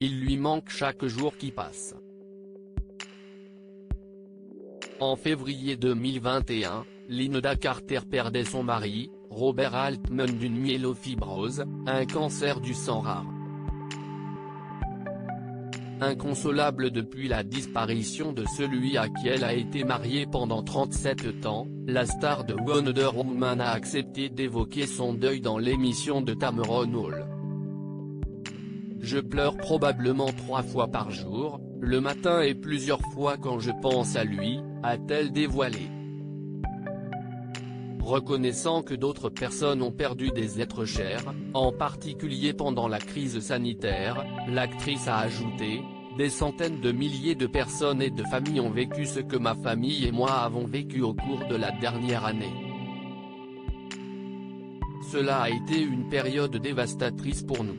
Il lui manque chaque jour qui passe. En février 2021, Linda Carter perdait son mari, Robert Altman, d'une myélofibrose, un cancer du sang rare. Inconsolable depuis la disparition de celui à qui elle a été mariée pendant 37 ans, la star de Wonder Woman a accepté d'évoquer son deuil dans l'émission de Tamron Hall. Je pleure probablement 3 fois par jour, le matin et plusieurs fois quand je pense à lui, a-t-elle dévoilé. Reconnaissant que d'autres personnes ont perdu des êtres chers, en particulier pendant la crise sanitaire, l'actrice a ajouté, « Des centaines de milliers de personnes et de familles ont vécu ce que ma famille et moi avons vécu au cours de la dernière année. Cela a été une période dévastatrice pour nous.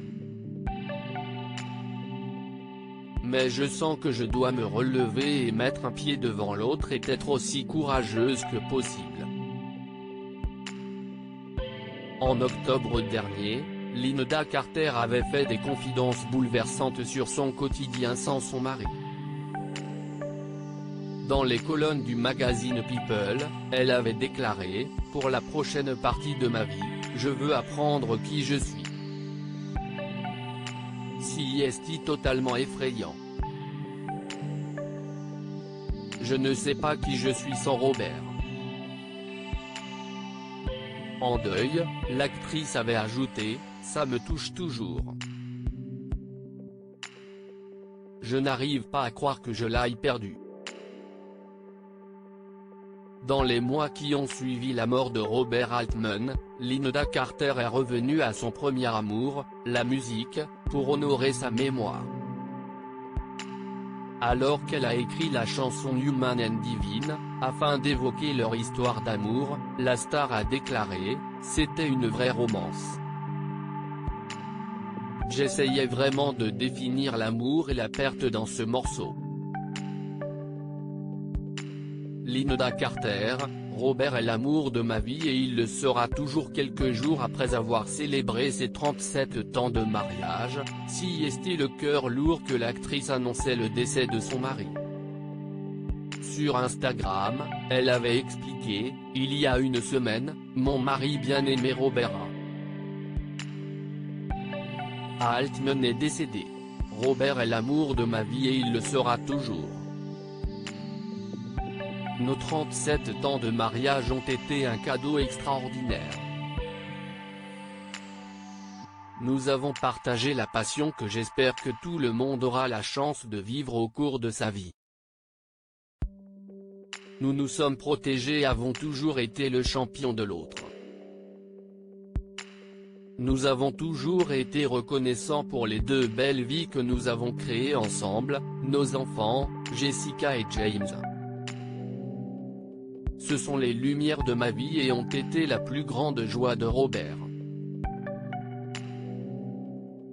Mais je sens que je dois me relever et mettre un pied devant l'autre et être aussi courageuse que possible. » En octobre dernier, Linda Carter avait fait des confidences bouleversantes sur son quotidien sans son mari. Dans les colonnes du magazine People, elle avait déclaré, « Pour la prochaine partie de ma vie, je veux apprendre qui je suis. » C'est totalement effrayant. Je ne sais pas qui je suis sans Robert. En deuil, l'actrice avait ajouté, « Ça me touche toujours. Je n'arrive pas à croire que je l'aille perdu. » Dans les mois qui ont suivi la mort de Robert Altman, Linda Carter est revenue à son premier amour, la musique, pour honorer sa mémoire. Alors qu'elle a écrit la chanson Human and Divine, afin d'évoquer leur histoire d'amour, la star a déclaré, « C'était une vraie romance. J'essayais vraiment de définir l'amour et la perte dans ce morceau. » Linda Carter, Robert est l'amour de ma vie et il le sera toujours. Quelques jours après avoir célébré ses 37 ans de mariage, c'est le cœur lourd que l'actrice annonçait le décès de son mari. Sur Instagram, elle avait expliqué, « Il y a une semaine, mon mari bien-aimé Robert Altman est décédé. Robert est l'amour de ma vie et il le sera toujours. Nos 37 ans de mariage ont été un cadeau extraordinaire. Nous avons partagé la passion que j'espère que tout le monde aura la chance de vivre au cours de sa vie. Nous nous sommes protégés et avons toujours été le champion de l'autre. Nous avons toujours été reconnaissants pour les 2 belles vies que nous avons créées ensemble, nos enfants, Jessica et James. Ce sont les lumières de ma vie et ont été la plus grande joie de Robert.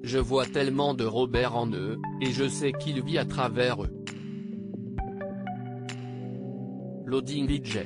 Je vois tellement de Robert en eux, et je sais qu'il vit à travers eux. Loading DJ.